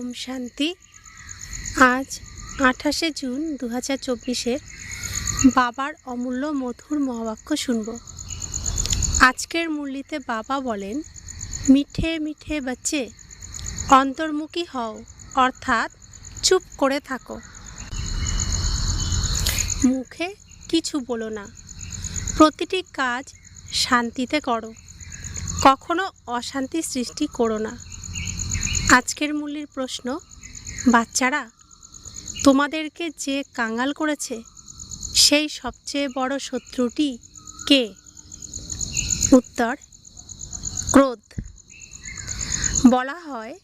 ওম শান্তি। আজ 28শে জুন 2024 বাবার অমূল্য মধুর মহাবাক্য শুনব। আজকের মুরলিতে বাবা বলেন, মিঠে মিঠে বাচ্চে অন্তর্মুখী হও, অর্থাৎ চুপ করে থাকো, মুখে কিছু বলো না, প্রতিটি কাজ শান্তিতে করো, কখনো অশান্তি সৃষ্টি করো না। আজকের মুরলির প্রশ্ন, বাচ্চারা, তোমাদেরকে যে কাঙ্গাল করেছে সেই সবচেয়ে বড় শত্রুটি কে? উত্তর, ক্রোধ। বলা হয়,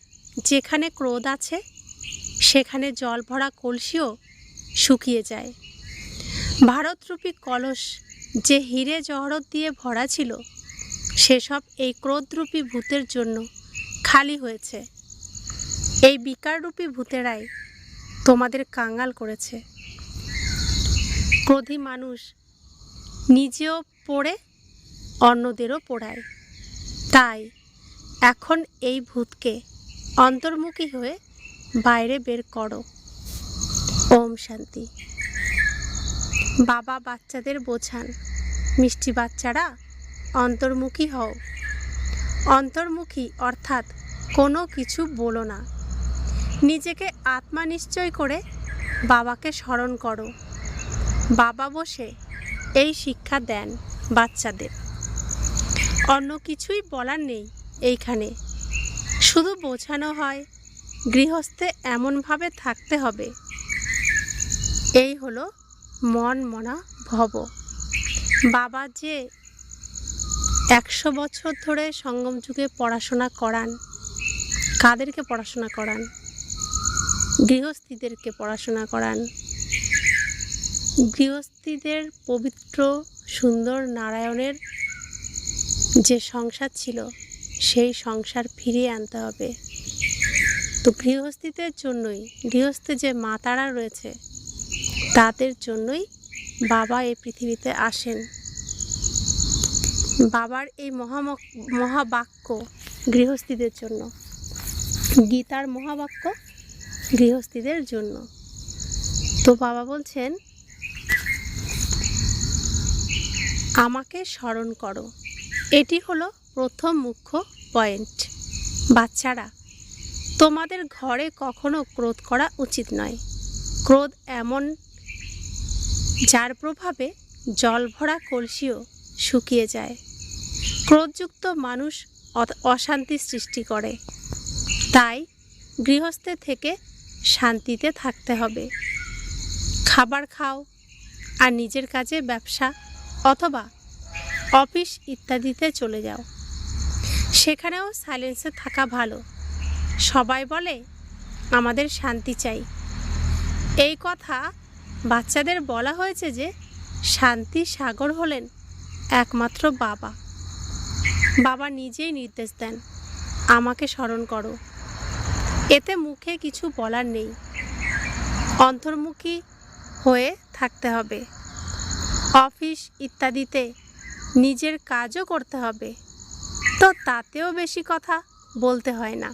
যেখানে ক্রোধ আছে সেখানে জল ভরা কলসিও শুকিয়ে যায়। ভারতরূপী কলস যে হিরে জহরত দিয়ে ভরা ছিল, সেসব এই ক্রোধরূপী ভূতের জন্য খালি হয়েছে। এই বিকাররূপী ভূতেরাই তোমাদের কাঙ্গাল করেছে। ক্রোধী মানুষ নিজেও পড়ে অন্যদেরও পোড়ায়। তাই এখন এই ভূতকে অন্তর্মুখী হয়ে বাইরে বের করো। ওম শান্তি। বাবা বাচ্চাদের বোঝান, মিষ্টি বাচ্চারা, অন্তর্মুখী হও। অন্তর্মুখী অর্থাৎ কোনো কিছু বলো না, নিজেকে আত্মা নিশ্চয় করে বাবাকে স্মরণ করো। বাবা বসে এই শিক্ষা দেন বাচ্চাদের। অন্য কিছুই বলার নেই এইখানে, শুধু বোঝানো হয় গৃহস্থে এমনভাবে থাকতে হবে। এই হলো মন মনা ভব। বাবা যে 100 বছর ধরে সঙ্গম যুগে পড়াশোনা করান, কাদেরকে পড়াশোনা করান? গৃহস্থীদেরকে পড়াশোনা করান। গৃহস্থীদের পবিত্র সুন্দর নারায়ণের যে সংসার ছিল, সেই সংসার ফিরিয়ে আনতে হবে। তো গৃহস্থীদের জন্যই, গৃহস্থে যে মাতারা রয়েছে তাদের জন্যই বাবা এই পৃথিবীতে আসেন। বাবার এই মহাবাক্য গৃহস্থীদের জন্য, গীতার মহাবাক্য গৃহস্থীদের জন্য। তো বাবা বলছেন, আমাকে স্মরণ করো। এটি হলো প্রথম মুখ্য পয়েন্ট। বাচ্চারা, তোমাদের ঘরে কখনো ক্রোধ করা উচিত নয়। ক্রোধ এমন, যার প্রভাবে জল ভরা কলসিও শুকিয়ে যায়। ক্রোধযুক্ত মানুষ অশান্তি সৃষ্টি করে। তাই গৃহস্থে থেকে শান্তিতে থাকতে হবে। খাবার খাও আর নিজের কাজে, ব্যবসা অথবা অফিস ইত্যাদিতে চলে যাও। সেখানেও সাইলেন্সে থাকা ভালো। সবাই বলে আমাদের শান্তি চাই। এই কথা বাচ্চাদের বলা হয়েছে যে শান্তি সাগর হলেন একমাত্র বাবা। বাবা নিজেই নির্দেশ দেন, আমাকে স্মরণ করো। এতে মুখে কিছু বলার নেই, অন্তর্মুখী হয়ে থাকতে হবে। অফিস ইত্যাদিতে নিজের কাজও করতে হবে, তো তাতেও বেশি কথা বলতে হয় না,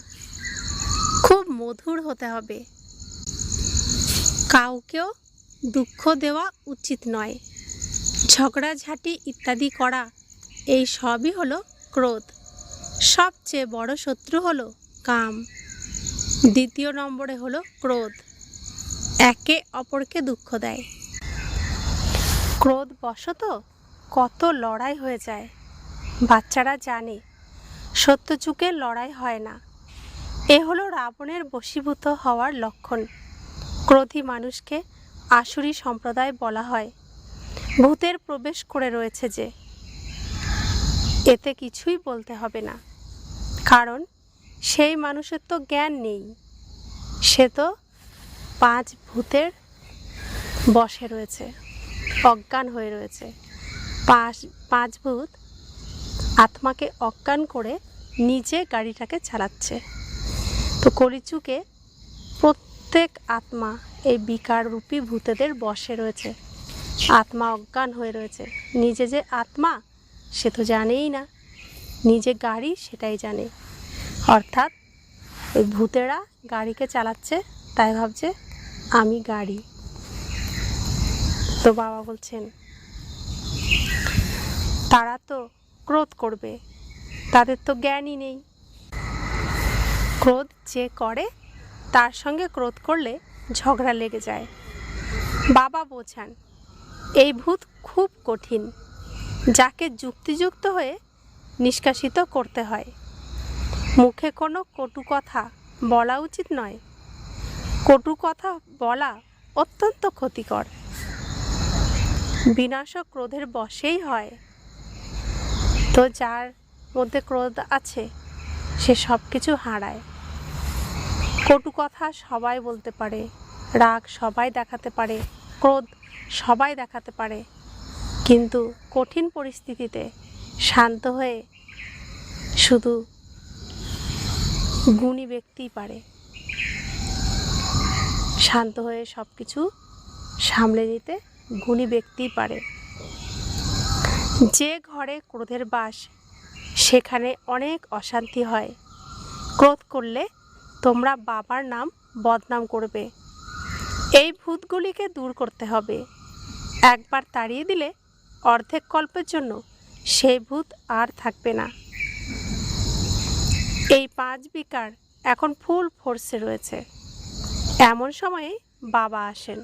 খুব মধুর হতে হবে। কাউকেও দুঃখ দেওয়া উচিত নয়। ঝগড়াঝাটি ইত্যাদি করা, এই সবই হলো ক্রোধ। সবচেয়ে বড় শত্রু হলো কাম। দ্বিতীয় নম্বরে হলো ক্রোধ, একে অপরকে দুঃখ দেয়। ক্রোধ বশত কত লড়াই হয়ে যায়। বাচ্চারা জানে সত্যযুগে লড়াই হয় না। এ হলো রাবণের বশীভূত হওয়ার লক্ষণ। ক্রোধী মানুষকে আসুরি সম্প্রদায় বলা হয়। ভূতের প্রবেশ করে রয়েছে যে, এতে কিছুই বলতে হবে না, কারণ সেই মানুষের তো জ্ঞান নেই। সে তো 5 ভূতের বশে রয়েছে, অজ্ঞান হয়ে রয়েছে। 5 ভূত আত্মাকে অজ্ঞান করে নিজে গাড়িটাকে চালাচ্ছে। তো কলিযুগে প্রত্যেক আত্মা এই বিকার রূপী ভূতেদের বশে রয়েছে। আত্মা অজ্ঞান হয়ে রয়েছে। নিজে যে আত্মা সে তো জানেই না, নিজে গাড়ি সেটাই জানে। অর্থাৎ ওই ভূতেরা গাড়িকে চালাচ্ছে, তাই ভাবছে আমি গাড়ি। তো বাবা বলছেন তারা তো ক্রোধ করবে, তাদের তো জ্ঞানই নেই। ক্রোধ যে করে তার সঙ্গে ক্রোধ করলে ঝগড়া লেগে যায়। বাবা বোঝান এই ভূত খুব কঠিন, যাকে যুক্তিযুক্ত হয়ে নিষ্কাশিত করতে হয়। মুখে কোনো কটু কথা বলা উচিত নয়। কটু কথা বলা অত্যন্ত ক্ষতিকর। বিনাশক ক্রোধের বশেই হয়। তো যার মধ্যে ক্রোধ আছে সে সব কিছু হারায়। কটু কথা সবাই বলতে পারে, রাগ সবাই দেখাতে পারে, ক্রোধ সবাই দেখাতে পারে, কিন্তু কঠিন পরিস্থিতিতে শান্ত হয়ে শুধু গুণী ব্যক্তিই পারে। শান্ত হয়ে সব কিছু সামলে নিতে গুণী ব্যক্তিই পারে। যে ঘরে ক্রোধের বাস সেখানে অনেক অশান্তি হয়। ক্রোধ করলে তোমরা বাবার নাম বদনাম করবে। এই ভূতগুলিকে দূর করতে হবে। একবার তাড়িয়ে দিলে অর্ধেক কল্পের জন্য সেই ভূত আর থাকবে না। এই 5 বিকার এখন ফুল ফোর্সে রয়েছে। এমন সময়ে বাবা আসেন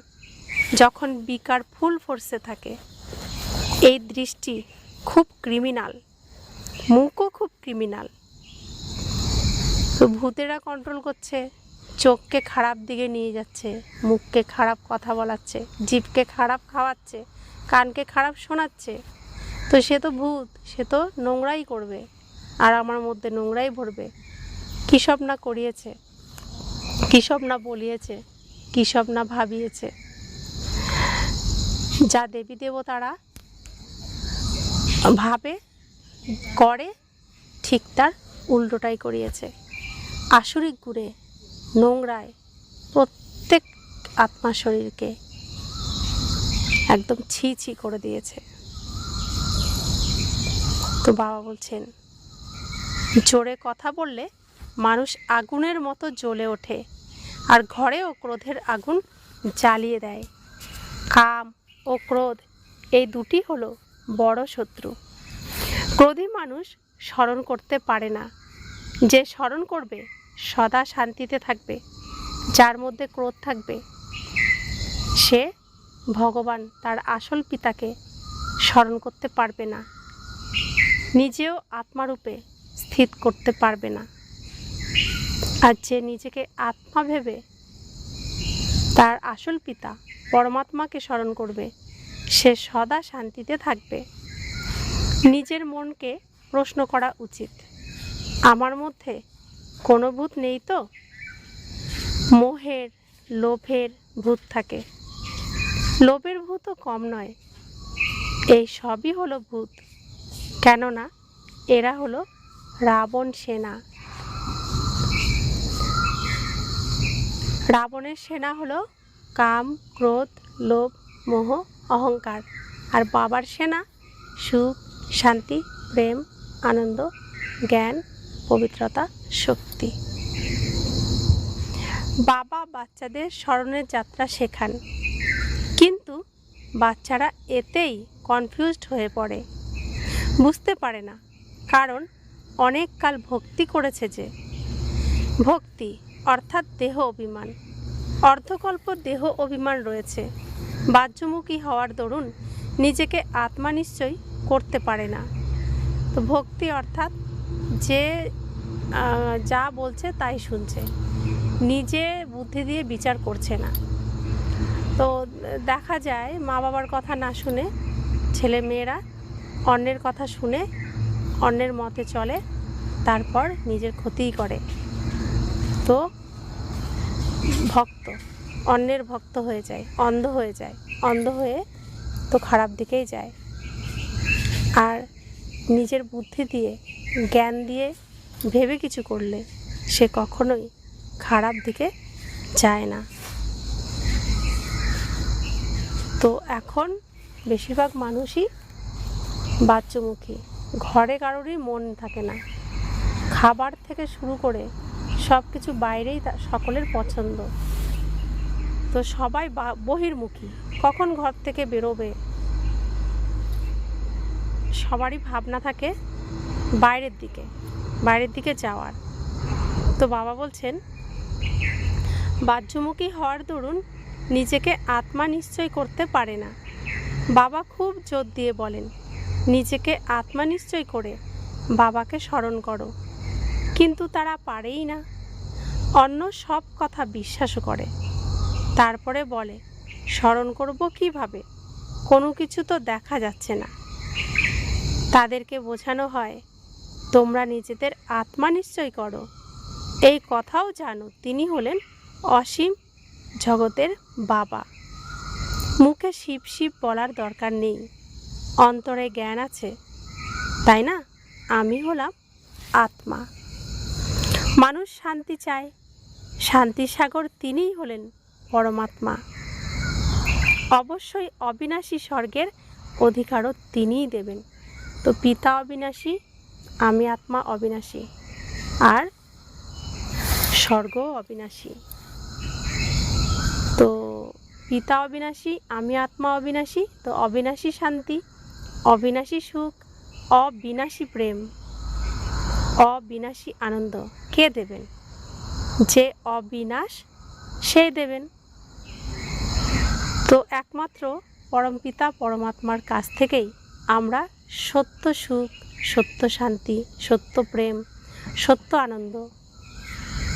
যখন বিকার ফুল ফোর্সে থাকে। এই দৃষ্টি খুব ক্রিমিনাল, মুখও খুব ক্রিমিনাল। তো ভূতেরা কন্ট্রোল করছে, চোখকে খারাপ দিকে নিয়ে যাচ্ছে, মুখকে খারাপ কথা বলাচ্ছে, জিভকে খারাপ খাওয়াচ্ছে, কানকে খারাপ শোনাচ্ছে। তো সে তো ভূত, সে তো নোংরাই করবে, আর আমার মধ্যে নোংরাই ভরবে। কী সব না করিয়েছে, কী সব না বলিয়েছে, কী সব না ভাবিয়েছে। যা দেবী দেবতারা ভাবে করে ঠিক তার উল্টোটাই করিয়েছে। আসরিক গুণে নোংরায় প্রত্যেক আত্মা শরীরকে একদম ছি ছি করে দিয়েছে। তো বাবা বলছেন জোরে কথা বললে মানুষ আগুনের মতো জ্বলে ওঠে, আর ঘরেও ক্রোধের আগুন জ্বালিয়ে দেয়। কাম ও ক্রোধ এই দুটি হলো বড় শত্রু। ক্রোধী মানুষ স্মরণ করতে পারে না। যে স্মরণ করবে সদা শান্তিতে থাকবে। যার মধ্যে ক্রোধ থাকবে সে ভগবান তার আসল পিতাকে স্মরণ করতে পারবে না, নিজেও আত্মারূপে স্থিত করতে পারবে না। আর যে নিজেকে আত্মা ভেবে তার আসল পিতা পরমাত্মাকে স্মরণ করবে সে সদা শান্তিতে থাকবে। নিজের মনকে প্রশ্ন করা উচিত, আমার মধ্যে কোনো ভূত নেই তো? মোহের, লোভের ভূত থাকে। লোভের ভূতও কম নয়। এই সবই হলো ভূত, কেননা এরা হলো রাবণ সেনা। রাবণের সেনা হলো কাম, ক্রোধ, লোভ, মোহ, অহংকার। আর বাবার সেনা সুখ, শান্তি, প্রেম, আনন্দ, জ্ঞান, পবিত্রতা, শক্তি। বাবা বাচ্চাদের স্মরণের যাত্রা শেখান, কিন্তু বাচ্চারা এতেই কনফিউজড হয়ে পড়ে, বুঝতে পারে না। কারণ অনেক কাল ভক্তি করেছে। যে ভক্তি অর্থাৎ দেহ অভিমান, অর্ধকল্প দেহ অভিমান রয়েছে। বাহ্যমুখী হওয়ার দরুন নিজেকে আত্মা নিশ্চয় করতে পারে না। তো ভক্তি অর্থাৎ যে যা বলছে তাই শুনছে, নিজে বুদ্ধি দিয়ে বিচার করছে না। তো দেখা যায় মা বাবার কথা না শুনে ছেলে মেয়েরা অন্যের কথা শুনে অন্যের মতে চলে, তারপর নিজের ক্ষতিই করে। তো ভক্ত অন্যের ভক্ত হয়ে যায়, অন্ধ হয়ে যায়, অন্ধ হয়ে তো খারাপ দিকেই যায়। আর নিজের বুদ্ধি দিয়ে, জ্ঞান দিয়ে ভেবে কিছু করলে সে কখনোই খারাপ দিকে যায় না। তো এখন বেশিরভাগ মানুষই বাহ্যমুখী, ঘরে কারোরই মন থাকে না। খাবার থেকে শুরু করে সব কিছু বাইরেই সকলের পছন্দ। তো সবাই বহির্মুখী, কখন ঘর থেকে বেরোবে, সবারই ভাবনা থাকে বাইরের দিকে যাওয়ার। তো বাবা বলছেন, বাহ্যমুখী হওয়ার দরুন নিজেকে আত্মা নিশ্চয় করতে পারে না। বাবা খুব জোর দিয়ে বলেন, নিজেকে আত্মা নিশ্চয় করে বাবাকে স্মরণ করো। কিন্তু তারা পারেই না। অন্য সব কথা বিশ্বাসও করে, তারপরে বলে স্মরণ করব কিভাবে, কোনো কিছু তো দেখা যাচ্ছে না। তাদেরকে বোঝানো হয়, তোমরা নিজেদের আত্মা নিশ্চয় করো। এই কথাও জানো তিনি হলেন অসীম জগতের বাবা। মুখে শিব শিব বলার দরকার নেই, অন্তরে জ্ঞান আছে, তাই না? আমি হলাম আত্মা। মানুষ শান্তি চায়, শান্তি সাগর তিনিই হলেন পরমাত্মা। অবশ্যই অবিনাশী স্বর্গের অধিকারও তিনিই দেবেন। তো পিতা অবিনাশী, আমি আত্মা অবিনাশী, আর স্বর্গ অবিনাশী। তো পিতা অবিনাশী, আমি আত্মা অবিনাশী, তো অবিনাশী শান্তি, অবিনাশী সুখ, অবিনাশী প্রেম, অবিনাশী আনন্দ কে দেবেন? যে অবিনাশ সেই দেবেন। তো একমাত্র পরমপিতা পরমাত্মার কাছ থেকেই আমরা সত্য সুখ, সত্য শান্তি, সত্য প্রেম, সত্য আনন্দ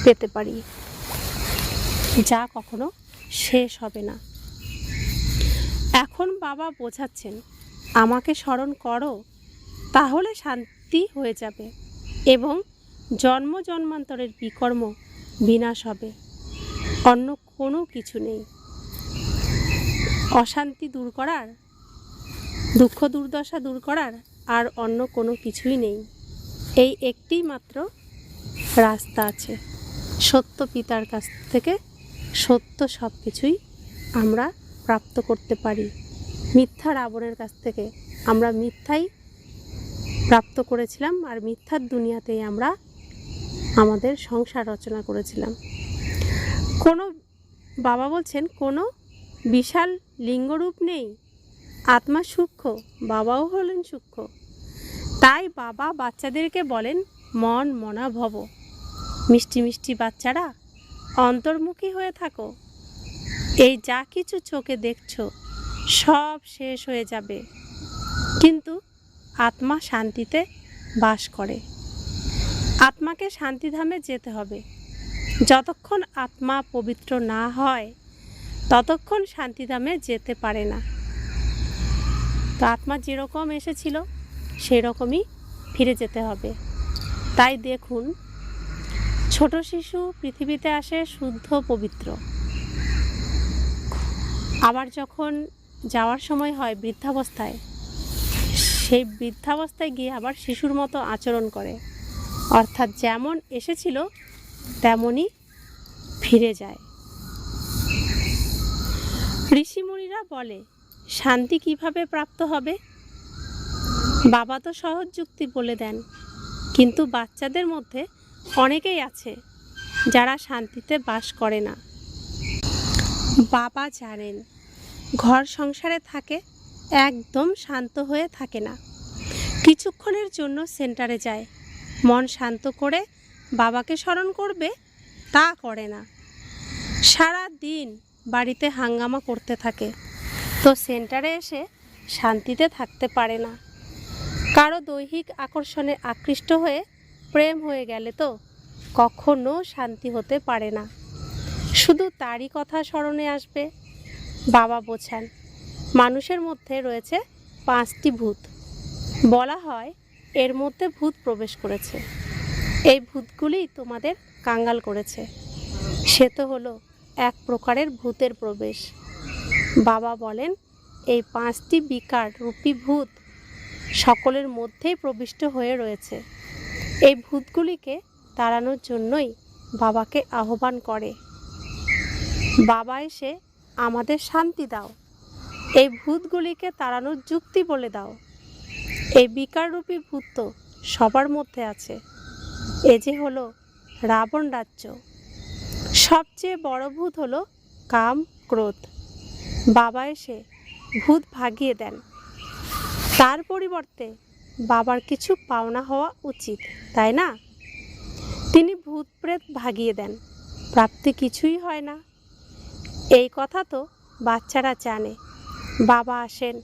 পেতে পারি, যা কখনো শেষ হবে না। এখন বাবা বোঝাচ্ছেন, আমাকে স্মরণ করো, তাহলে শান্তি হয়ে যাবে এবং জন্ম জন্মান্তরের বিকর্ম বিনাশ হবে। অন্য কোনো কিছু নেই। অশান্তি দূর করার, দুঃখ দুর্দশা দূর করার আর অন্য কোনো কিছুই নেই। এই একটিই মাত্র রাস্তা আছে। সত্য পিতার কাছ থেকে সত্য সব কিছুই আমরা প্রাপ্ত করতে পারি। মিথ্যা রাবণের কাছ থেকে আমরা মিথ্যাই প্রাপ্ত করেছিলাম, আর মিথ্যার দুনিয়াতেই আমরা আমাদের সংসার রচনা করেছিলাম। বাবা বলছেন, কোনো বিশাল লিঙ্গরূপ নেই, আত্মা সূক্ষ্ম, বাবাও হলেন সূক্ষ্ম। তাই বাবা বাচ্চাদেরকে বলেন, মন মনা ভব, মিষ্টি মিষ্টি বাচ্চারা অন্তর্মুখী হয়ে থাকো। এই যা কিছু চোখে দেখছো সব শেষ হয়ে যাবে, কিন্তু আত্মা শান্তিতে বাস করে। আত্মাকে শান্তিধামে যেতে হবে। যতক্ষণ আত্মা পবিত্র না হয় ততক্ষণ শান্তিধামে যেতে পারে না। তো আত্মা যেরকম এসেছিল সেরকমই ফিরে যেতে হবে। তাই দেখুন, ছোট শিশু পৃথিবীতে আসে শুদ্ধ পবিত্র, আবার যখন যাওয়ার সময় হয় বৃদ্ধাবস্থায়, সেই বৃদ্ধাবস্থায় গিয়ে আবার শিশুর মতো আচরণ করে, অর্থাৎ যেমন এসেছিল তেমনই ফিরে যায়। ঋষিমুনিরা বলে, শান্তি কিভাবে প্রাপ্ত হবে? বাবা তো সহজ যুক্তি বলে দেন, কিন্তু বাচ্চাদের মধ্যে অনেকেই আছে যারা শান্তিতে বাস করে না। বাবা জানেন, ঘর সংসারে থাকে, একদম শান্ত হয়ে থাকে না। কিছুক্ষণের জন্য সেন্টারে যায়, মন শান্ত করে বাবাকে স্মরণ করবে, তা করে না। সারা দিন বাড়িতে হাঙ্গামা করতে থাকে, তো সেন্টারে এসে শান্তিতে থাকতে পারে না। কারো দৈহিক আকর্ষণে আকৃষ্ট হয়ে প্রেম হয়ে গেলে তো কখনো শান্তি হতে পারে না, শুধু তারই কথা স্মরণে আসবে। বাবা বোঝান, মানুষের মধ্যে রয়েছে 5টি ভূত। বলা হয় এর মধ্যে ভূত প্রবেশ করেছে, এই ভূতগুলি তোমাদের কাঙ্গাল করেছে। সে তো হলো এক প্রকারের ভূতের প্রবেশ। বাবা বলেন, এই 5টি বিকার রূপী ভূত সকলের মধ্যেই প্রবিষ্ট হয়ে রয়েছে। এই ভূতগুলিকে তাড়ানোর জন্যই বাবাকে আহ্বান করে, বাবা এসে আমাদের শান্তি দাও, এই ভূতগুলিকে তাড়ানোর যুক্তি বলে দাও। এই বিকাররূপী ভূত তো সবার মধ্যে আছে। এ যে হলো রাবণ রাজ্য। সবচেয়ে বড় ভূত হলো কাম, ক্রোধ। বাবা এসে ভূত ভাগিয়ে দেন। তার পরিবর্তে বাবার কিছু পাওনা হওয়া উচিত, তাই না? তিনি ভূত প্রেত ভাগিয়ে দেন, প্রাপ্তি কিছুই হয় না। এই কথা তো বাচ্চারা জানে। বাবা আসেন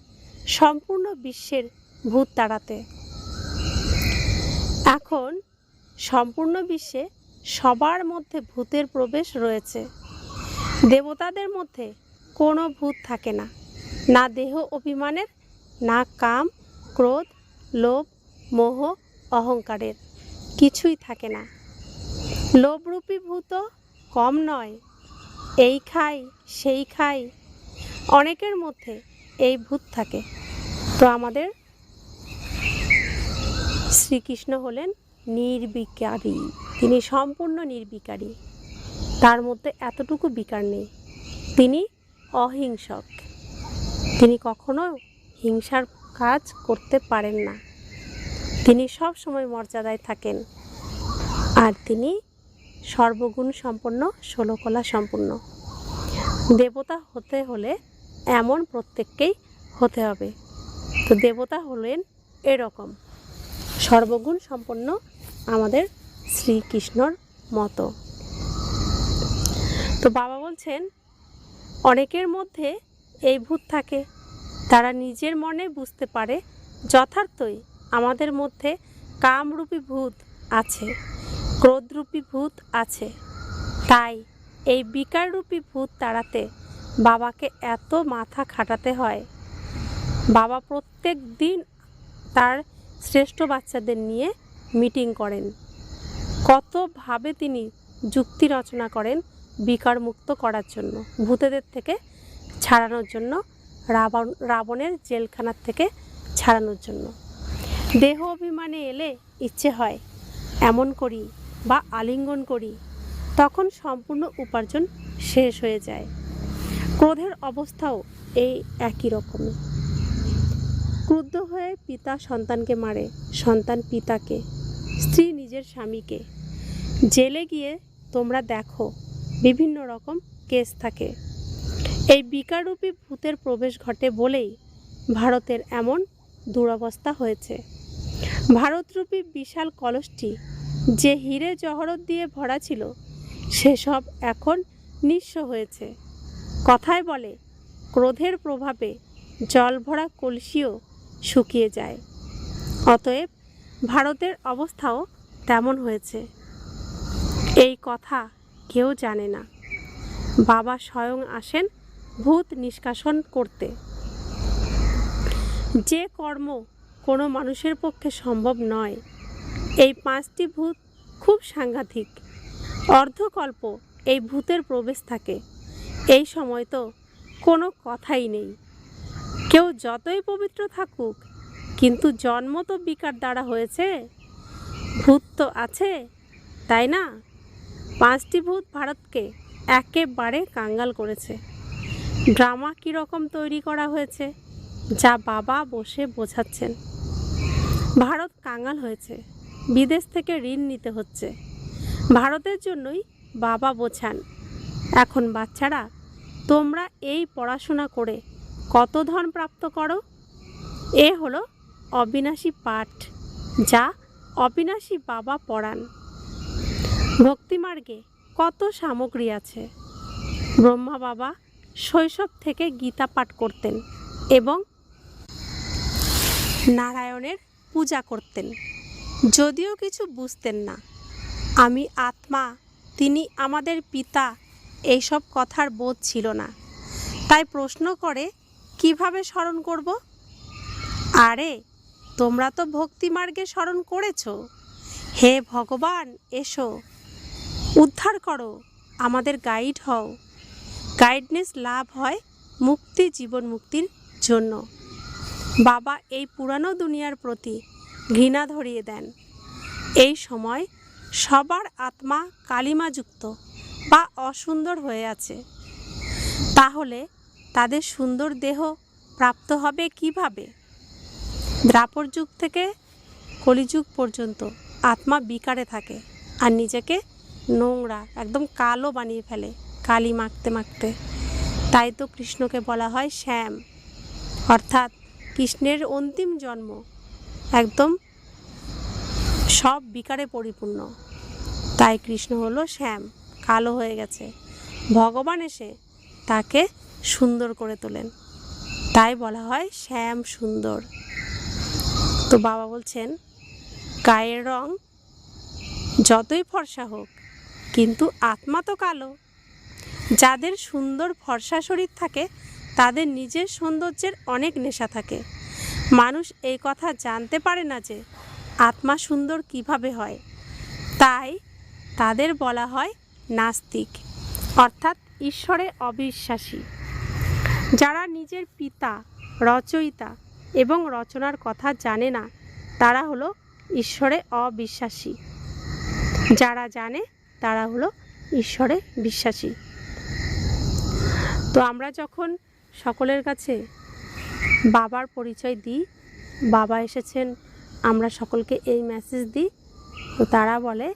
সম্পূর্ণ বিশ্বের ভূত তাড়াতে। এখন সম্পূর্ণ বিশ্বে সবার মধ্যে ভূতের প্রবেশ রয়েছে। দেবতাদের মধ্যে কোনো ভূত থাকে না, না দেহ অভিমানের, না কাম, ক্রোধ, লোভ, মোহ, অহংকারের, কিছুই থাকে না। লোভরূপী ভূতও কম নয়। এই খাই সেই খাই, অনেকের মধ্যে এই ভূত থাকে। তো আমাদের শ্রীকৃষ্ণ হলেন নির্বিকারী। তিনি সম্পূর্ণ নির্বিকারী, তার মধ্যে এতটুকু বিকার নেই। তিনি অহিংসক, তিনি কখনো হিংসার কাজ করতে পারেন না। তিনি সব সময় মর্যাদায় থাকেন। আর তিনি সর্বগুণ সম্পন্ন, ষোলকলা সম্পন্ন। দেবতা হতে হলে এমন প্রত্যেককেই হতে হবে। তো দেবতা হলেন এরকম সর্বগুণ সম্পন্ন আমাদের শ্রীকৃষ্ণর মতো। তো বাবা বলছেন অনেকের মধ্যে এই ভূত থাকে, তারা নিজের মনে বুঝতে পারে যথার্থই আমাদের মধ্যে কামরূপী ভূত আছে, ক্রোধরূপী ভূত আছে। তাই এই বিকাররূপী ভূত তাড়াতে বাবাকে এত মাথা খাটাতে হয়। বাবা প্রত্যেক দিন তার শ্রেষ্ঠ বাচ্চাদের নিয়ে মিটিং করেন। কতভাবে তিনি যুক্তি রচনা করেন বিকার মুক্ত করার জন্য, ভূতেদের থেকে ছাড়ানোর জন্য, রাবণের জেলখানার থেকে ছাড়ানোর জন্য। দেহ অভিমানে এলে ইচ্ছে হয় এমন করি বা আলিঙ্গন করি, তখন সম্পূর্ণ উপার্জন শেষ হয়ে যায়। ক্রোধের অবস্থাও এই একই রকমই। ক্রুদ্ধ হয়ে পিতা সন্তানকে মারে, সন্তান পিতাকে, স্ত্রী নিজের স্বামীকে। জেলে গিয়ে তোমরা দেখো বিভিন্ন রকম কেস থাকে। এই বিকাররূপী ভূতের প্রবেশ ঘটে বলেই ভারতের এমন দুরবস্থা হয়েছে। ভারতরূপী বিশাল কলসটি যে হীরে জহরত দিয়ে ভরা ছিল, সেসব এখন নিঃস্ব হয়েছে। কথায় বলে ক্রোধের প্রভাবে জল ভরা কলসিও শুকিয়ে যায়। অতএব ভারতের অবস্থাও তেমন হয়েছে। এই কথা কেউ জানে না। বাবা স্বয়ং আসেন ভূত নিষ্কাশন করতে। যে কর্ম কোনো মানুষের পক্ষে সম্ভব নয়, এই 5টি ভূত খুব সাংঘাতিক। অর্ধকল্প এই ভূতের প্রবেশ থাকে। এই সময় তো কোনো কথাই নেই। কেউ যতই পবিত্র থাকুক, কিন্তু জন্ম তো বিকার দ্বারা হয়েছে, ভূত তো আছে, তাই না? 5টি ভূত ভারতকে একেবারে কাঙ্গাল করেছে। ড্রামা কীরকম তৈরি করা হয়েছে, যা বাবা বসে বোঝাচ্ছেন। ভারত কাঙ্গাল হয়েছে, বিদেশ থেকে ঋণ নিতে হচ্ছে। ভারতের জন্যই বাবা বোঝান, এখন বাচ্চারা তোমরা এই পড়াশোনা করে কত ধন প্রাপ্ত করো। এ হলো অবিনাশী পাঠ, যা অবিনাশী বাবা পড়ান। ভক্তিমার্গে কত সামগ্রী আছে। ব্রহ্মা বাবা শৈশব থেকে গীতা পাঠ করতেন এবং নারায়ণের পূজা করতেন, যদিও কিছু বুঝতেন না। আমি আত্মা, তিনি আমাদের পিতা, এইসব কথার বোধ ছিল না। তাই প্রশ্ন করে কিভাবে স্মরণ করব? আরে তোমরা তো ভক্তিমার্গে স্মরণ করেছো। হে ভগবান, এসো, উদ্ধার করো, আমাদের গাইড হও। গাইডনেস লাভ হয় মুক্তি, জীবন মুক্তির জন্য। বাবা এই পুরানো দুনিয়ার প্রতি ঘৃণা ধরিয়ে দেন। এই সময় সবার আত্মা কালিমাযুক্ত বা অসুন্দর হয়ে আছে। তাহলে তাদের সুন্দর দেহ প্রাপ্ত হবে কিভাবে? দ্বাপর যুগ থেকে কলিযুগ পর্যন্ত আত্মা বিকারে থাকে আর নিজেকে নোংরা, একদম কালো বানিয়ে ফেলে কালি মাখতে মাখতে। তাই তো কৃষ্ণকে বলা হয় শ্যাম, অর্থাৎ কৃষ্ণের অন্তিম জন্ম একদম সব বিকারে পরিপূর্ণ। তাই কৃষ্ণ হলো শ্যাম, কালো হয়ে গেছে। ভগবান এসে তাকে সুন্দর করে তোলেন, তাই বলা হয় শ্যাম সুন্দর। তো বাবা বলছেন, গায়ের রং যতই ফর্সা হোক কিন্তু আত্মা তো কালো। যাদের সুন্দর ফর্সা শরীর থাকে তাদের নিজের সৌন্দর্যের অনেক নেশা থাকে। মানুষ এই কথা জানতে পারে না যে আত্মা সুন্দর কিভাবে হয়, তাই তাদের বলা হয় নাস্তিক, অর্থাৎ ঈশ্বরে অবিশ্বাসী। যারা নিজের পিতা, রচয়িতা এবং রচনার কথা জানে না তারা হলো ঈশ্বরে অবিশ্বাসী। যারা জানে তারা হলো ঈশ্বরে বিশ্বাসী। তো আমরা যখন সকলের কাছে বাবার পরিচয় দিই, বাবা এসেছেন, আমরা সকলকে এই মেসেজ দিই, তো তারা বলে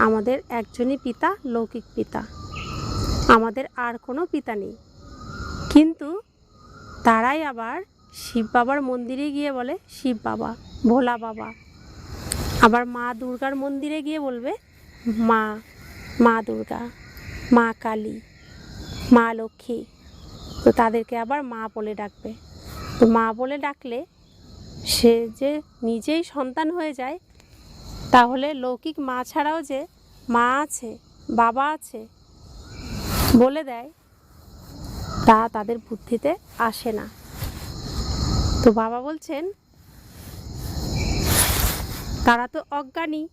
আমাদের একজনই পিতা, লৌকিক পিতা, আমাদের আর কোনো পিতা নেই। কিন্তু তারাই আবার শিব বাবার মন্দিরে গিয়ে বলে শিব বাবা, ভোলা বাবা। আবার মা দুর্গার মন্দিরে গিয়ে বলবে মা, মা দুর্গা, মা কালী, মা লক্ষ্মী। তো তাদেরকে আবার মা বলে ডাকবে। তো মা বলে ডাকলে সে যে নিজেই সন্তান হয়ে যায়, তাহলে লৌকিক মা ছাড়াও যে মা আছে, বাবা আছে বলে দেয়, তা তাদের বুদ্ধিতে আসে না। তো বাবা বলছেন, তারা তো অজ্ঞানী,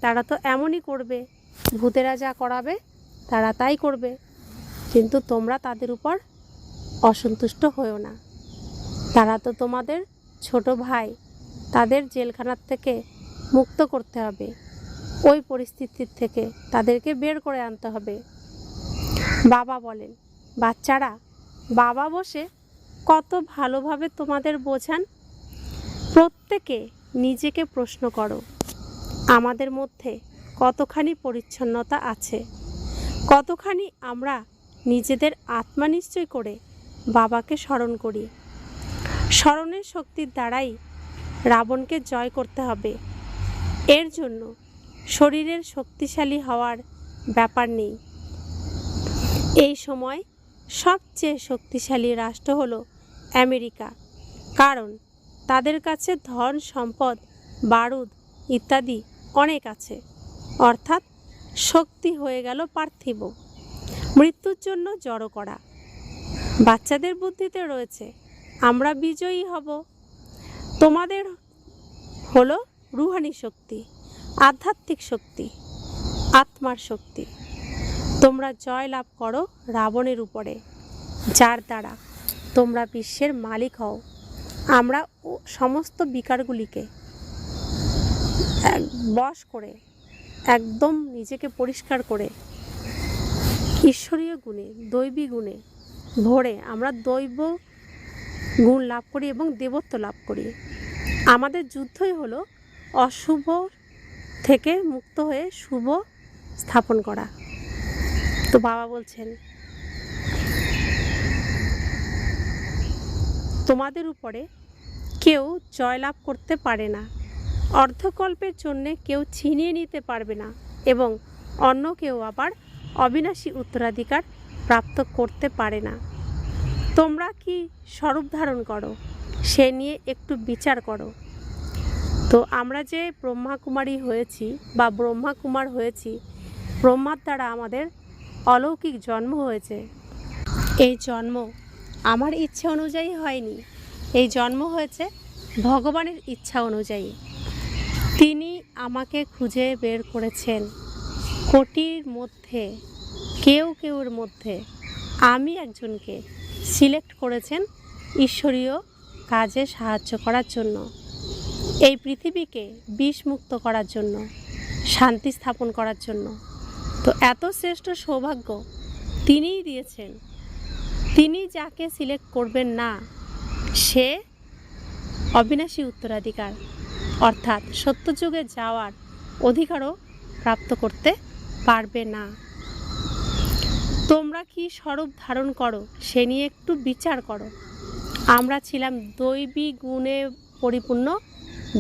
তারা তো এমনই করবে, ভূতেরা যা করাবে তারা তাই করবে, কিন্তু তোমরা তাদের উপর অসন্তুষ্ট হয়েও না। তারা তো তোমাদের ছোট ভাই, তাদের জেলখানার থেকে মুক্ত করতে হবে, ওই পরিস্থিতির থেকে তাদেরকে বের করে আনতে হবে। বাবা বলেন, বাচ্চারা, বাবা বসে কত ভালোভাবে তোমাদের বোঝান। প্রত্যেকে নিজেকে প্রশ্ন করো, আমাদের মধ্যে কতখানি পরিচ্ছন্নতা আছে, কতখানি আমরা নিজেদের আত্মা নিশ্চয় করে বাবাকে স্মরণ করি। স্মরণের শক্তির দ্বারাই রাবণকে জয় করতে হবে। এর জন্য শরীরের শক্তিশালী হওয়ার ব্যাপার নেই। এই সময় সবচেয়ে শক্তিশালী রাষ্ট্র হলো আমেরিকা, কারণ তাদের কাছে ধন সম্পদ, বারুদ ইত্যাদি অনেক আছে, অর্থাৎ শক্তি হয়ে গেল পার্থিব, মৃত্যুর জন্য জড়ো করা। বাচ্চাদের বুদ্ধিতে রয়েছে আমরা বিজয়ী হব। তোমাদের হলো রুহানি শক্তি, আধ্যাত্মিক শক্তি, আত্মার শক্তি। তোমরা জয় লাভ করো রাবণের উপরে, যার দ্বারা তোমরা বিশ্বের মালিক হও। আমরা সমস্ত বিকারগুলিকে বশ করে একদম নিজেকে পরিষ্কার করে ঈশ্বরীয় গুণে, দৈবী গুণে ভরে আমরা দৈব গুণ লাভ করি এবং দেবত্ব লাভ করি। আমাদের যুদ্ধই হলো অশুভ থেকে মুক্ত হয়ে শুভ স্থাপন করা। তো বাবা বলছেন, তোমাদের উপরে কেউ জয়লাভ করতে পারে না, অর্ধকল্পের জন্যে কেউ ছিনিয়ে নিতে পারবে না, এবং অন্য কেউ আবার অবিনাশী উত্তরাধিকার প্রাপ্ত করতে পারে না। তোমরা কি স্বরূপ ধারণ করো সে নিয়ে একটু বিচার করো। তো আমরা যে ব্রহ্মাকুমারী হয়েছি বা ব্রহ্মাকুমার হয়েছি, ব্রহ্মার দ্বারা আমাদের অলৌকিক জন্ম হয়েছে। এই জন্ম আমার ইচ্ছা অনুযায়ী হয়নি, এই জন্ম হয়েছে ভগবানের ইচ্ছা অনুযায়ী। তিনি আমাকে খুঁজে বের করেছেন, কোটির মধ্যে কেউর মধ্যে আমি একজনকে সিলেক্ট করেছেন ঈশ্বরীয় কাজে সাহায্য করার জন্য, এই পৃথিবীকে বিষমুক্ত করার জন্য, শান্তি স্থাপন করার জন্য। তো এত শ্রেষ্ঠ সৌভাগ্য তিনিই দিয়েছেন। তিনি যাকে সিলেক্ট করবেন না সে অবিনাশী উত্তরাধিকার অর্থাৎ সত্যযুগে যাওয়ার অধিকারও প্রাপ্ত করতে পারবে না। তোমরা কি স্বরূপ ধারণ করো সে নিয়ে একটু বিচার করো। আমরা ছিলাম দৈবী গুণে পরিপূর্ণ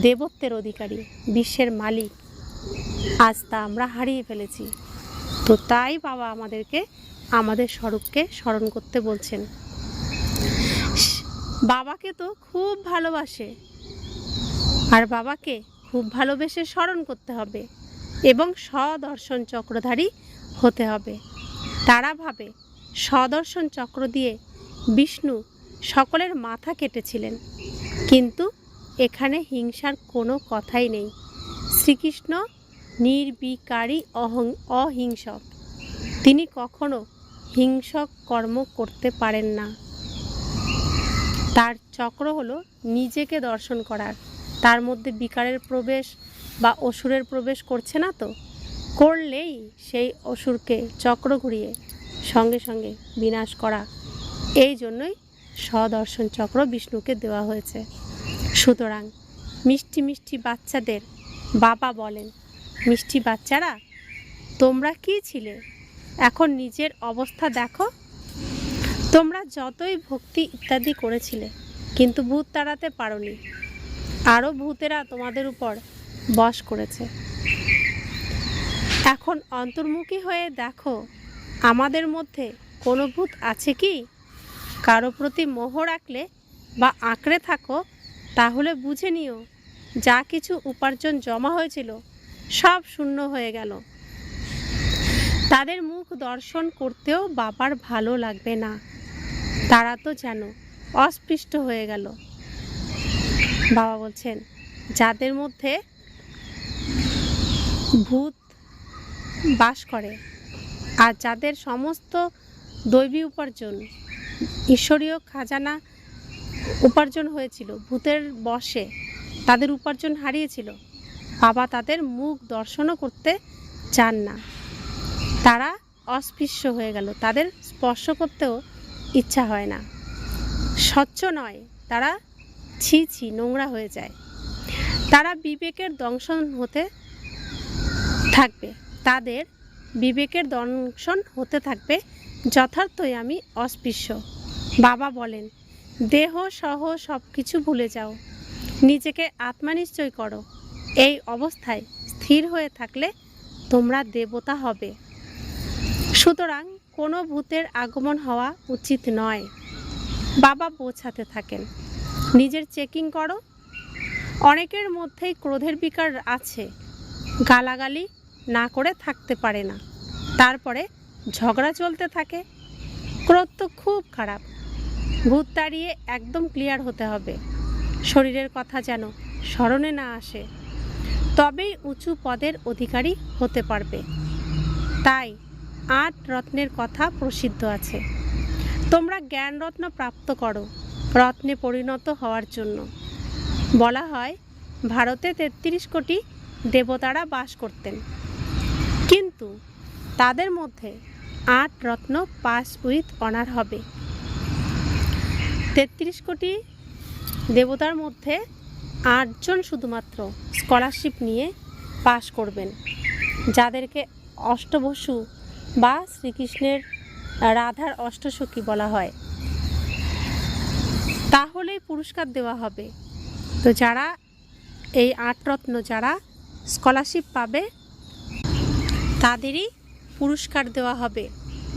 দেবত্বের অধিকারী, বিশ্বের মালিক। আজ তা আমরা হারিয়ে ফেলেছি। তো তাই বাবা আমাদেরকে আমাদের স্বরূপকে স্মরণ করতে বলছেন। বাবাকে তো খুব ভালোবাসে, আর বাবাকে খুব ভালোবেসে স্মরণ করতে হবে এবং সদর্শন চক্রধারী হতে হবে। তারা ভাবে সদর্শন চক্র দিয়ে বিষ্ণু সকলের মাথা কেটেছিলেন, কিন্তু এখানে হিংসার কোনো কথাই নেই। শ্রীকৃষ্ণ নির্বিকারী অহিংসক। তিনি কখনো হিংসক কর্ম করতে পারেন না। তার চক্র হলো নিজেকে দর্শন করার। তার মধ্যে বিকারের প্রবেশ বা অসুরের প্রবেশ করছে না তো, করলেই সেই অসুরকে চক্র ঘুরিয়ে সঙ্গে সঙ্গে বিনাশ করা। এই জন্যই সদর্শন চক্র বিষ্ণুকে দেওয়া হয়েছে। সুতরাং মিষ্টি মিষ্টি বাচ্চাদের বাবা বলেন, মিষ্টি বাচ্চারা, তোমরা কি ছিলে, এখন নিজের অবস্থা দেখো। তোমরা যতই ভক্তি ইত্যাদি করেছিলে, কিন্তু ভূত তাড়াতে পারোনি। আরও ভূতেরা তোমাদের উপর বশ করেছে। এখন অন্তর্মুখী হয়ে দেখো, আমাদের মধ্যে কোনো ভূত আছে কি? কারো প্রতি মোহ রাখলে বা আঁকড়ে থাকো, তাহলে বুঝে নিও যা কিছু উপার্জন জমা হয়েছিল সব শূন্য হয়ে গেল। তাদের মুখ দর্শন করতেও বাবার ভালো লাগবে না। তারা তো যেন অস্পৃষ্ট হয়ে গেল। বাবা বলছেন, যাদের মধ্যে ভূত বাস করে আর যাদের সমস্ত দৈবী উপার্জন, ঈশ্বরীয় খাজানা উপার্জন হয়েছিল, ভূতের বশে তাদের উপার্জন হারিয়েছিল, বাবা তাদের মুখ দর্শনও করতে চান না। তারা অস্পৃশ্য হয়ে গেল, তাদের স্পর্শ করতেও ইচ্ছা হয় না। স্বচ্ছ নয়, তারা ছি ছি নোংরা হয়ে যায়। তারা বিবেকের দংশন হতে থাকবে, তাদের বিবেকের দংশন হতে থাকবে। যথার্থই আমি অস্পৃশ্য। বাবা বলেন, দেহ সহ সব কিছু ভুলে যাও, নিজেকে আত্মা নিশ্চয় করো। এই অবস্থায় স্থির হয়ে থাকলে তোমরা দেবতা হবে। সুতরাং কোনো ভূতের আগমন হওয়া উচিত নয়। বাবা বোঝাতে থাকেন, নিজের চেকিং করো। অনেকের মধ্যেই ক্রোধের বিকার আছে, গালাগালি না করে থাকতে পারে না, তারপরে ঝগড়া চলতে থাকে। ক্রোধ তো খুব খারাপ। ভূত তাড়িয়ে একদম ক্লিয়ার হতে হবে। শরীরের কথা যেন স্মরণে না আসে, তবেই উঁচু পদের অধিকারী হতে পারবে। তাই 8 রত্নের কথা প্রসিদ্ধ আছে। তোমরা জ্ঞান রত্ন প্রাপ্ত করো রত্নে পরিণত হওয়ার জন্য। বলা হয় ভারতে 33 কোটি দেবতারা বাস করতেন, কিন্তু তাদের মধ্যে 8 রত্ন পাস উইথ অনার হবে। 33 কোটি দেবতার মধ্যে 8 জন শুধুমাত্র স্কলারশিপ নিয়ে পাশ করবেন, যাদেরকে অষ্টবসু বা শ্রীকৃষ্ণের রাধার অষ্টসখী বলা হয়। তাহলেই পুরস্কার দেওয়া হবে। তো যারা এই 8 রত্ন যারা স্কলারশিপ পাবে, তাদেরই পুরস্কার দেওয়া হবে,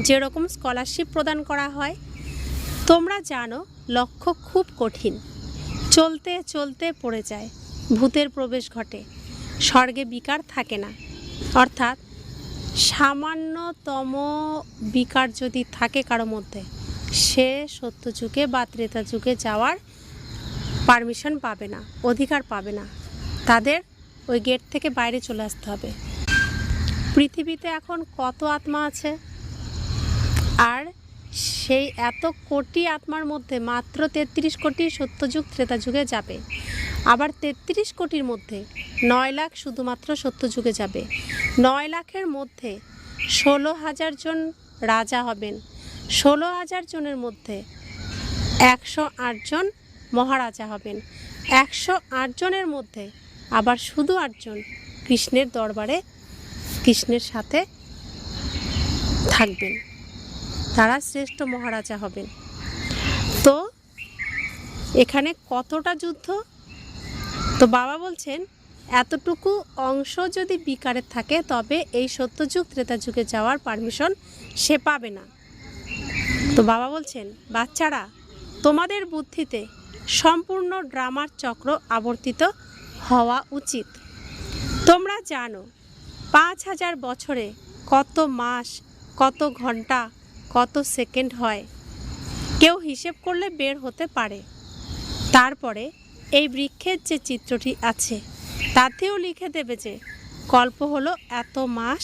যেরকম স্কলারশিপ প্রদান করা হয়। তোমরা জানো লক্ষ্য খুব কঠিন, চলতে চলতে পড়ে যায়, ভূতের প্রবেশ ঘটে, স্বর্গে বিকার থাকে না। অর্থাৎ সামান্যতম বিকার যদি থাকে কারো মধ্যে, সে সত্যযুগে বা ত্রেতা যুগে যাওয়ার পারমিশন পাবে না, অধিকার পাবে না। তাদের ওই গেট থেকে বাইরে চলে আসতে হবে। পৃথিবীতে এখন কত আত্মা আছে, আর সেই এত কোটি আত্মার মধ্যে মাত্র 33 কোটি সত্যযুগ ত্রেতা যুগে যাবে। আবার 33 কোটির মধ্যে 9 লাখ শুধুমাত্র সত্যযুগে যাবে। 9 লাখের মধ্যে 16,000 জন রাজা হবেন। 16,000 জনের মধ্যে 108 জন মহারাজা হবেন। 108 জনের মধ্যে আবার শুধু 8 জন কৃষ্ণের দরবারে কৃষ্ণের সাথে থাকবেন, তারা শ্রেষ্ঠ মহারাজা হবেন। তো এখানে কতটা যুদ্ধ? তো বাবা বলছেন এতটুকু অংশ যদি বিকারের থাকে তবে এই সত্যযুগ ত্রেতা যুগে যাওয়ার পারমিশন সে পাবে না। তো বাবা বলছেন বাচ্চারা, তোমাদের বুদ্ধিতে সম্পূর্ণ ড্রামার চক্র আবর্তিত হওয়া উচিত। তোমরা জানো 5000 বছরে কত মাস, কত ঘন্টা, কত সেকেন্ড হয়, কেউ হিসেব করলে বের হতে পারে। তারপরে এই বৃক্ষের যে চিত্রটি আছে তাতেও লিখে দেবে যে কল্প হলো এত মাস,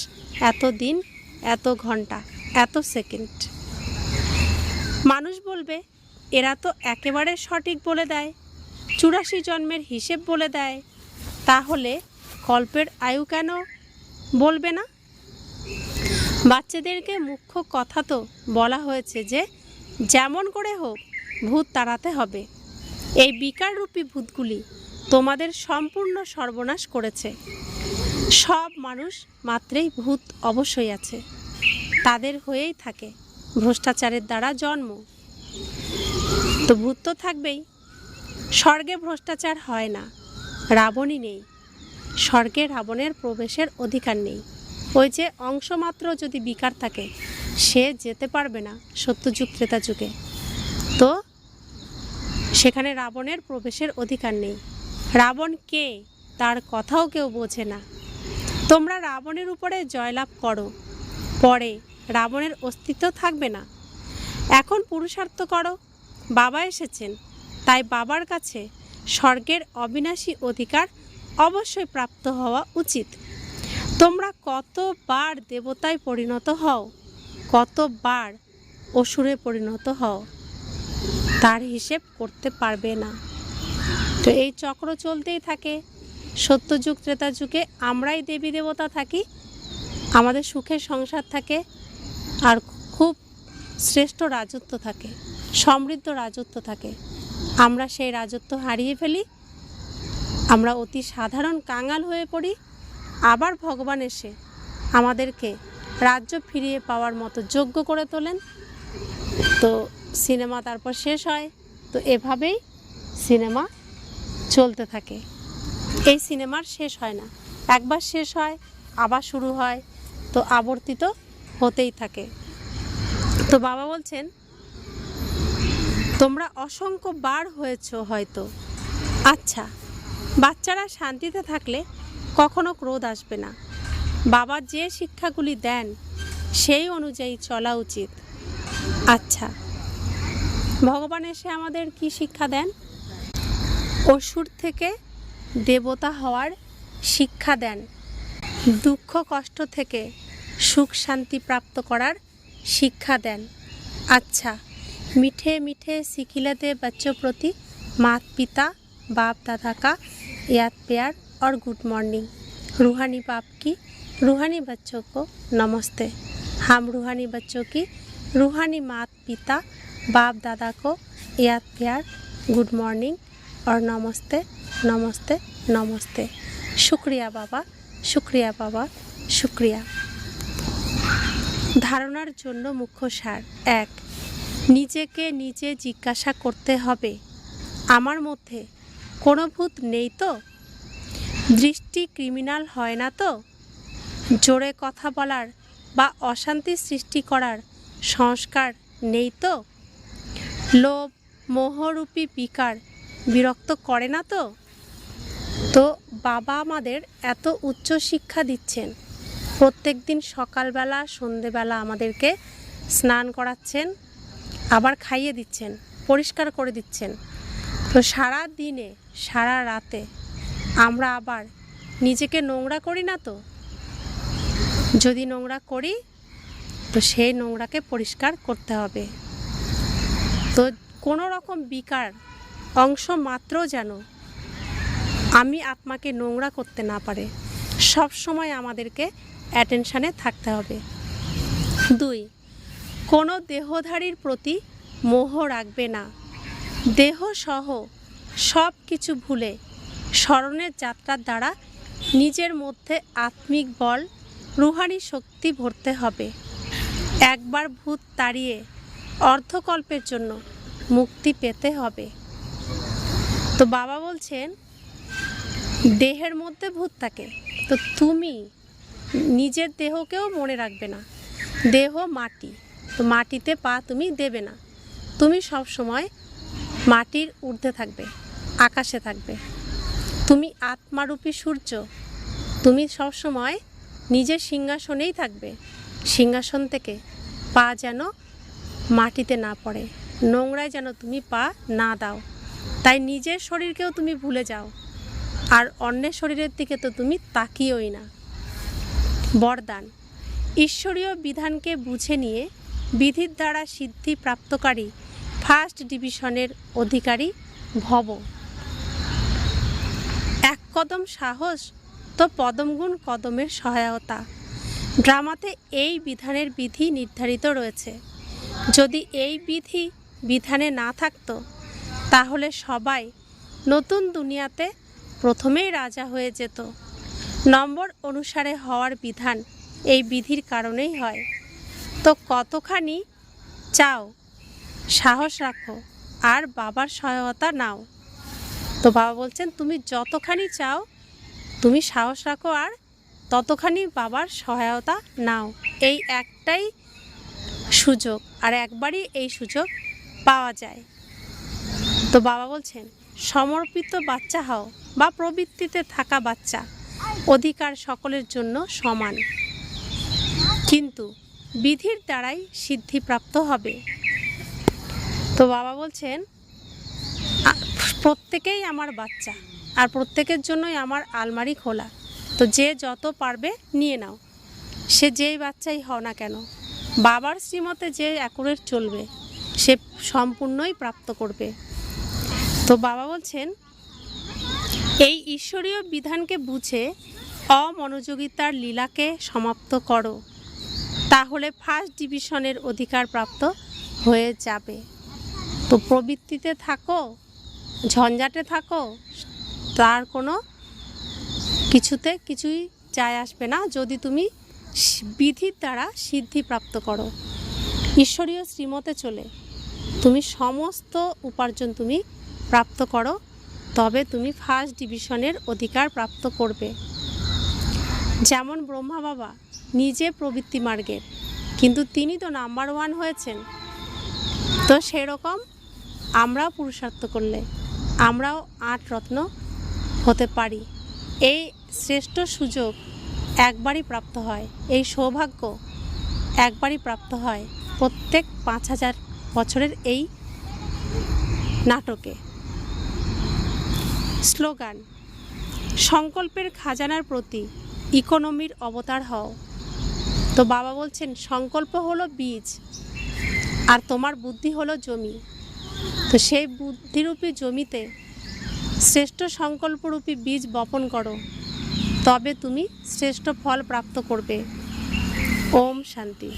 এত দিন, এত ঘন্টা, এত সেকেন্ড। মানুষ বলবে এরা তো একেবারে সঠিক বলে দেয়, 84 জন্মের হিসেব বলে দেয়, তাহলে কল্পের আয়ু কেন বলবে না? বাচ্চাদেরকে মুখ্য কথা তো বলা হয়েছে যে যেমন করে হোক ভূত তাড়াতে হবে। এই বিকাররূপী ভূতগুলি তোমাদের সম্পূর্ণ সর্বনাশ করেছে। সব মানুষ মাত্রেই ভূত অবশ্যই আছে, তাদের হয়েই থাকে, ভ্রষ্টাচারের দ্বারা জন্ম। তো ভূত তো থাকবেই। স্বর্গে ভ্রষ্টাচার হয় না, রাবণই নেই, স্বর্গে রাবণের প্রবেশের অধিকার নেই। ওই যে অংশমাত্র যদি বিকার থাকে সে যেতে পারবে না সত্যযুগ ত্রেতা যুগে, তো সেখানে রাবণের প্রবেশের অধিকার নেই। রাবণ কে তার কথাও কেউ বোঝে না। তোমরা রাবণের উপরে জয়লাভ করো, পরে রাবণের অস্তিত্ব থাকবে না। এখন পুরুষার্থ করো, বাবা এসেছেন, তাই বাবার কাছে স্বর্গের অবিনাশী অধিকার অবশ্যই প্রাপ্ত হওয়া উচিত। তোমরা কতবার দেবতায় পরিণত হও, কতবার অসুরে পরিণত হও, তার হিসেব করতে পারবে না। তো এই চক্র চলতেই থাকে। সত্যযুগ ত্রেতা যুগে আমরাই দেবী দেবতা থাকি, আমাদের সুখের সংসার থাকে, আর খুব শ্রেষ্ঠ রাজত্ব থাকে, সমৃদ্ধ রাজত্ব থাকে। আমরা সেই রাজত্ব হারিয়ে ফেলি, আমরা অতি সাধারণ কাঙাল হয়ে পড়ি। আবার ভগবান এসে আমাদেরকে রাজ্য ফিরিয়ে পাওয়ার মতো যোগ্য করে তোলেন। তো সিনেমা তারপর শেষ হয়। তো এভাবেই সিনেমা চলতে থাকে। এই সিনেমার শেষ হয় না, একবার শেষ হয় আবার শুরু হয়, তো আবর্তিত হতেই থাকে। তো বাবা বলছেন তোমরা অসংখ্য বার হয়েছো হয়তো। আচ্ছা, বাচ্চারা শান্তিতে থাকলে কখনো ক্রোধ আসবে না। বাবা যে শিক্ষাগুলি দেন সেই অনুযায়ী চলা উচিত। আচ্ছা, ভগবান এসে আমাদের কি শিক্ষা দেন? অসুর থেকে দেবতা হওয়ার শিক্ষা দেন, দুঃখ কষ্ট থেকে সুখ শান্তি প্রাপ্ত করার শিক্ষা দেন। अच्छा, मीठे मीठे सिखिले दे बच्चों प्रति माता पिता बाप दादा का याद प्यार और गुड मॉर्निंग। रूहानी बाप की रूहानी बच्चों को नमस्ते। हम रूहानी बच्चों की रूहानी माता पिता बाप दादा को याद प्यार गुड मॉर्निंग और नमस्ते नमस्ते नमस्ते। शुक्रिया बाबा, शुक्रिया बाबा, शुक्रिया। धारणार জন্য মুখ্য সার। 1, নিজেকে নিজে জিজ্ঞাসা করতে হবে, আমার মধ্যে কোনো ভূত নেই তো? দৃষ্টি ক্রিমিনাল হয় না তো? জোরে কথা বলার বা অশান্তি সৃষ্টি করার সংস্কার নেই তো? লোভ মোহরূপী বিকার বিরক্ত করে না তো? তো বাবা আমাদের এত উচ্চ শিক্ষা দিচ্ছেন, প্রত্যেক দিন সকালবেলা সন্ধেবেলা আমাদেরকে স্নান করাচ্ছেন, আবার খাইয়ে দিচ্ছেন, পরিষ্কার করে দিচ্ছেন। তো সারা দিনে সারা রাতে আমরা আবার নিজেকে নোংরা করি না তো? যদি নোংরা করি তো সেই নোংরাকে পরিষ্কার করতে হবে। তো কোনো রকম বিকার অংশ মাত্র যেন আমি আত্মাকে নোংরা করতে না পারে, সব সময় আমাদেরকে অ্যাটেনশানে থাকতে হবে। 2, কোনো দেহধারীর প্রতি মোহ রাখবে না। দেহ সহ সব কিছু ভুলে স্মরণের যাত্রার দ্বারা নিজের মধ্যে আত্মিক বল রুহানি শক্তি ভরতে হবে। একবার ভূত তাড়িয়ে অর্ধকল্পের জন্য মুক্তি পেতে হবে। তো বাবা বলছেন দেহের মধ্যে ভূত থাকে, তো তুমি নিজের দেহকেও মনে রাখবে না। দেহ মাটি, তো মাটিতে পা তুমি দেবে না। তুমি সব সময় মাটির ঊর্ধ্বে থাকবে, আকাশে থাকবে। তুমি আত্মারূপী সূর্য, তুমি সব সময় নিজের সিংহাসনেই থাকবে। সিংহাসন থেকে পা যেন মাটিতে না পড়ে, নোংরায় যেন তুমি পা না দাও। তাই নিজের শরীরকেও তুমি ভুলে যাও, আর অন্যের শরীরের দিকে তো তুমি তাকিয়েই না। বরদান, ঈশ্বরীয় বিধানকে বুঝে নিয়ে বিধির দ্বারা সিদ্ধি প্রাপ্তকারী ফার্স্ট ডিভিশনের অধিকারী ভব। এক কদম সাহস তো পদমগুণ কদমের সহায়তা। ড্রামাতে এই বিধানের বিধি নির্ধারিত রয়েছে। যদি এই বিধানে না থাকতো তাহলে সবাই নতুন দুনিয়াতে প্রথমেই রাজা হয়ে যেত। নম্বর অনুসারে হওয়ার বিধান এই বিধির কারণেই হয়। তো কতখানি চাও সাহস রাখো আর বাবার সহায়তা নাও। তো বাবা বলছেন তুমি যতখানি চাও তুমি সাহস রাখো আর ততখানি বাবার সহায়তা নাও। এই একটাই সুযোগ, আর একবারই এই সুযোগ পাওয়া যায়। তো বাবা বলছেন সমর্পিত বাচ্চা হও বা প্রবৃত্তিতে থাকা বাচ্চা, অধিকার সকলের জন্য সমান, কিন্তু বিধির দ্বারাই সিদ্ধিপ্রাপ্ত হবে। তো বাবা বলছেন প্রত্যেকেই আমার বাচ্চা, আর প্রত্যেকের জন্যই আমার আলমারি খোলা। তো যে যত পারবে নিয়ে নাও, সে যেই বাচ্চাই হও না কেন, বাবার শ্রীমতে যে অ্যাকুরেট চলবে সে সম্পূর্ণই প্রাপ্ত করবে। তো বাবা বলছেন এই ঈশ্বরীয় বিধানকে বুঝে অমনোযোগিতার লীলাকে সমাপ্ত করো, তাহলে ফার্স্ট ডিভিশনের অধিকার প্রাপ্ত হয়ে যাবে। তো প্রবৃত্তিতে থাকো, ঝঞ্ঝাটে থাকো, তার কোনো কিছুই যায় আসবে না যদি তুমি বিধির দ্বারা সিদ্ধি প্রাপ্ত করো। ঈশ্বরীয় শ্রীমতে চলে তুমি সমস্ত উপার্জন তুমি প্রাপ্ত করো, তবে তুমি ফার্স্ট ডিভিশনের অধিকার প্রাপ্ত করবে। যেমন ব্রহ্মা বাবা নিজে প্রবৃত্তি মার্গের, কিন্তু তিনি তো নাম্বার 1 হয়েছেন। তো সেরকম আমরাও পুরুষার্থ করলে আমরাও 8 রত্ন হতে পারি। এই শ্রেষ্ঠ সুযোগ একবারই প্রাপ্ত হয়, এই সৌভাগ্য একবারই প্রাপ্ত হয় প্রত্যেক 5000 বছরের এই নাটকে। স্লোগান, সংকল্পের খাজানার প্রতি ইকোনমির অবতার হও। তো বাবা বলছেন সংকল্প হলো বীজ আর তোমার বুদ্ধি হলো জমি। তো সেই বুদ্ধিরূপী জমিতে শ্রেষ্ঠ সংকল্পরূপী বীজ বপন করো, তবে তুমি শ্রেষ্ঠ ফল প্রাপ্ত করবে। ওম শান্তি।